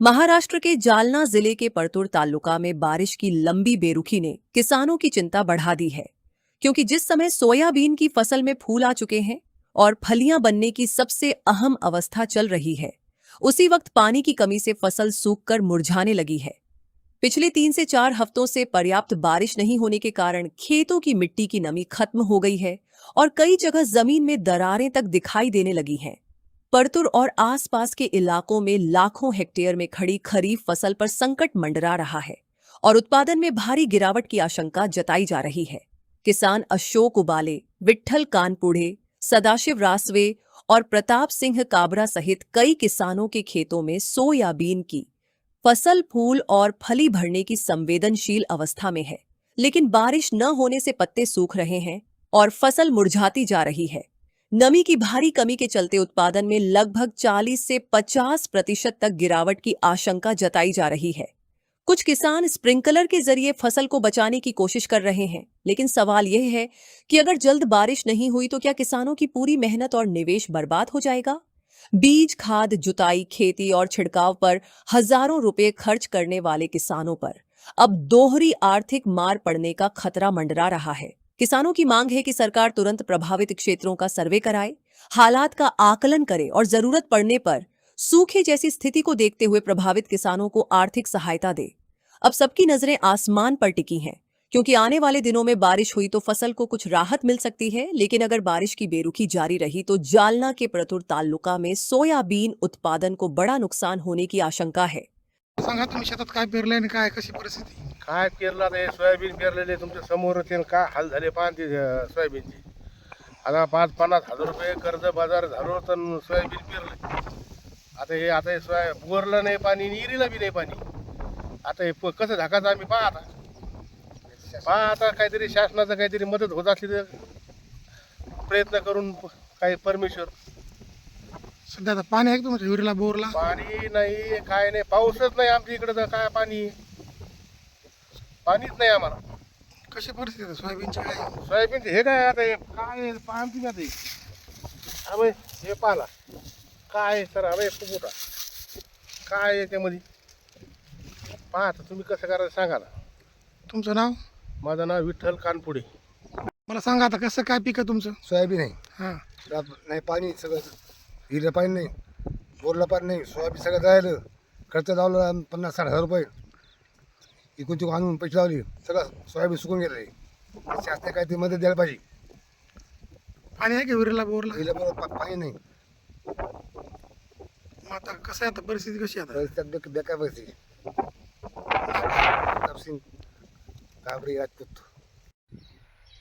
महाराष्ट्र के जालना जिले के परतूर तालुका में बारिश की लंबी बेरुखी ने किसानों की चिंता बढ़ा दी है, क्योंकि जिस समय सोयाबीन की फसल में फूल आ चुके हैं और फलियां बनने की सबसे अहम अवस्था चल रही है, उसी वक्त पानी की कमी से फसल सूखकर मुरझाने लगी है। पिछले 3 से 4 हफ्तों से पर्याप्त बारिश नहीं होने के कारण खेतों की मिट्टी की नमी खत्म हो गई है और कई जगह जमीन में दरारें तक दिखाई देने लगी हैं। परतुर और आसपास के इलाकों में लाखों हेक्टेयर में खड़ी खरीफ फसल पर संकट मंडरा रहा है और उत्पादन में भारी गिरावट की आशंका जताई जा रही है। किसान अशोक उबाले, विट्ठल कानपुढ़े, सदाशिव रासवे और प्रताप सिंह काबरा सहित कई किसानों के खेतों में सोयाबीन की फसल फूल और फली भरने की संवेदनशील अवस्था में है, लेकिन बारिश न होने से पत्ते सूख रहे हैं और फसल मुरझाती जा रही है। नमी की भारी कमी के चलते उत्पादन में लगभग 40 से 50% तक गिरावट की आशंका जताई जा रही है। कुछ किसान स्प्रिंकलर के जरिए फसल को बचाने की कोशिश कर रहे हैं, लेकिन सवाल यह है कि अगर जल्द बारिश नहीं हुई तो क्या किसानों की पूरी मेहनत और निवेश बर्बाद हो जाएगा? बीज, खाद, जुताई, खेती और छिड़काव पर हजारों रुपए खर्च करने वाले किसानों पर अब दोहरी आर्थिक मार पड़ने का खतरा मंडरा रहा है। किसानों की मांग है कि सरकार तुरंत प्रभावित क्षेत्रों का सर्वे कराए, हालात का आकलन करे और जरूरत पड़ने पर सूखे जैसी स्थिति को देखते हुए प्रभावित किसानों को आर्थिक सहायता दे। अब सबकी नजरें आसमान पर टिकी हैं, क्योंकि आने वाले दिनों में बारिश हुई तो फसल को कुछ राहत मिल सकती है, लेकिन अगर बारिश की बेरुखी जारी रही तो जालना के परतूर तालुका में सोयाबीन उत्पादन को बड़ा नुकसान होने की आशंका है। सांगा तुम्ही शेतात काय पेरलंय आणि काय कशी परिस्थिती? काय पेरला ते सोयाबीन पेरलेले तुमच्या समोर ते काय हाल झाले पहा ते सोयाबीनचे. आता 50-50 हजार रुपये कर्ज बाजार झालो तर सोयाबीन पेरले. आता हे सोया बोरला नाही पाणी, विहिरीला बी नाही पाणी. आता हे कसं झाकायचं आम्ही पहा आता काहीतरी शासनाचं काहीतरी मदत होत असली तर प्रयत्न करून काही परमेश्वर. सध्या आता पाणी आहे का तुमच्या विहिरीला, बोरला? पाणी नाही, काय नाही, पाऊसच नाही आमच्या इकडं, तर काय पाणीच नाही आम्हाला. कशी परिस्थिती आहे सोयाबीनची? काय सोयाबीन हे काय आता हे काय पाहतो ना ते अबे हे पाला काय सर अबे फुफुटा काय याच्यामध्ये पहा. आता तुम्ही कसं करायचं सांगा ना. तुमचं नाव? माझं नाव विठ्ठल कानपुढे. मला सांगा आता कसं काय पीक आहे तुमचं? सोयाबीन आहे. हां, नाही पाणी, सगळं हिरं पाणी नाही, बोरला पाणी नाही, सोयाबीन सगळं जायलं. खर्च लावलं 50-60 हजार रुपये, इकून तिकून आणून पैसे लावले, सगळं सोयाबीन सुकून गेलं आहे. शासनाने काहीतरी मदत द्यायला पाहिजे. पाणी आहे का विहिरीला, बोरला? हिला बरोबर पाणी नाही. मग आता कसं आहे, आता परिस्थिती कशी आहे आता? परिस्थिती बेकार परिस्थिती. सिंग काबरी राजपूत.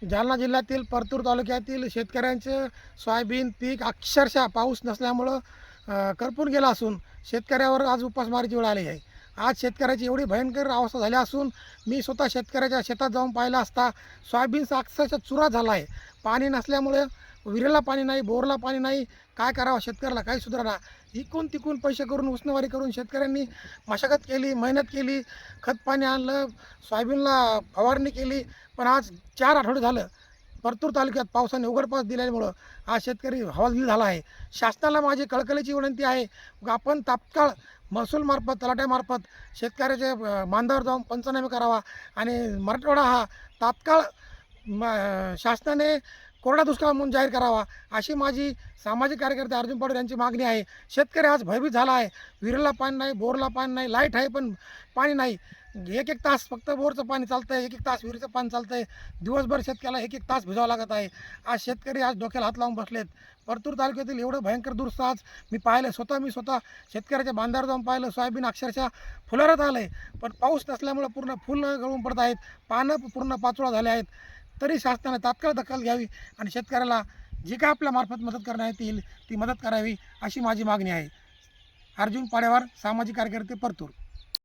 जालना जिल्ह्यातील परतूर तालुक्यातील शेतकऱ्यांचे सोयाबीन पीक अक्षरशः पाऊस नसल्यामुळं करपून गेला असून शेतकऱ्यावर आज उपासमारीची वेळ आली आहे. आज शेतकऱ्याची एवढी भयंकर अवस्था झाली असून मी स्वतः शेतकऱ्याच्या शेतात जाऊन पाहिलं असता सोयाबीनचा अक्षरशः चुरा झाला आहे. पाणी नसल्यामुळे विहिरीला पाणी नाही, बोरला पाणी नाही, काय करावं शेतकऱ्याला काही सुधारणा. इकून तिकून पैसे करून उसनवारी करून शेतकऱ्यांनी मशागत केली, मेहनत केली, खत पाणी आणलं, सोयाबीनला फवारणी केली, पण आज 4 आठवडे झालं परतूर तालुक्यात पावसाने उघडपास दिल्यामुळं आज शेतकरी हवालदिल झाला आहे. शासनाला माझी कळकळीची विनंती आहे, आपण तात्काळ महसूलमार्फत, तलाट्यामार्फत शेतकऱ्याच्या बांधावर जाऊन पंचनामे करावा आणि मराठवाडा हा तात्काळ शासनाने कोरडा दुष्काळ म्हणून जाहीर करावा, अशी माझी सामाजिक कार्यकर्ते अर्जुन पवार यांची मागणी आहे. शेतकरी आज भयभीत झाला आहे. विहिरीला पाणी नाही, बोरला पाणी नाही, लाईट आहे पण पाणी नाही. 1-1 तास फक्त बोरचं पाणी चालतं आहे, 1-1 तास विहिरीचं पाणी चालतं आहे. दिवसभर शेतकऱ्याला 1-1 तास भिजावं लागत आहे. आज शेतकरी आज डोक्याला हात लावून बसलेत. परतूर तालुक्यातील एवढं भयंकर दुरुस्त आज मी पाहिलं, मी स्वतः शेतकऱ्याच्या बांधावर जाऊन पाहिलं. सोयाबीन अक्षरशः फुलारत आलं आहे, पण पाऊस नसल्यामुळं पूर्ण फुल गळून पडत आहेत, पानं पूर्ण पाचोळा झाले आहेत. तरी शासनाने तात्काळ दखल घ्यावी आणि शेतकऱ्याला जी काय आपल्या मार्फत मदत करण्यात येईल ती मदत करावी, अशी माझी मागणी आहे. अर्जुन पाडेवार, सामाजिक कार्यकर्ते, परतूर.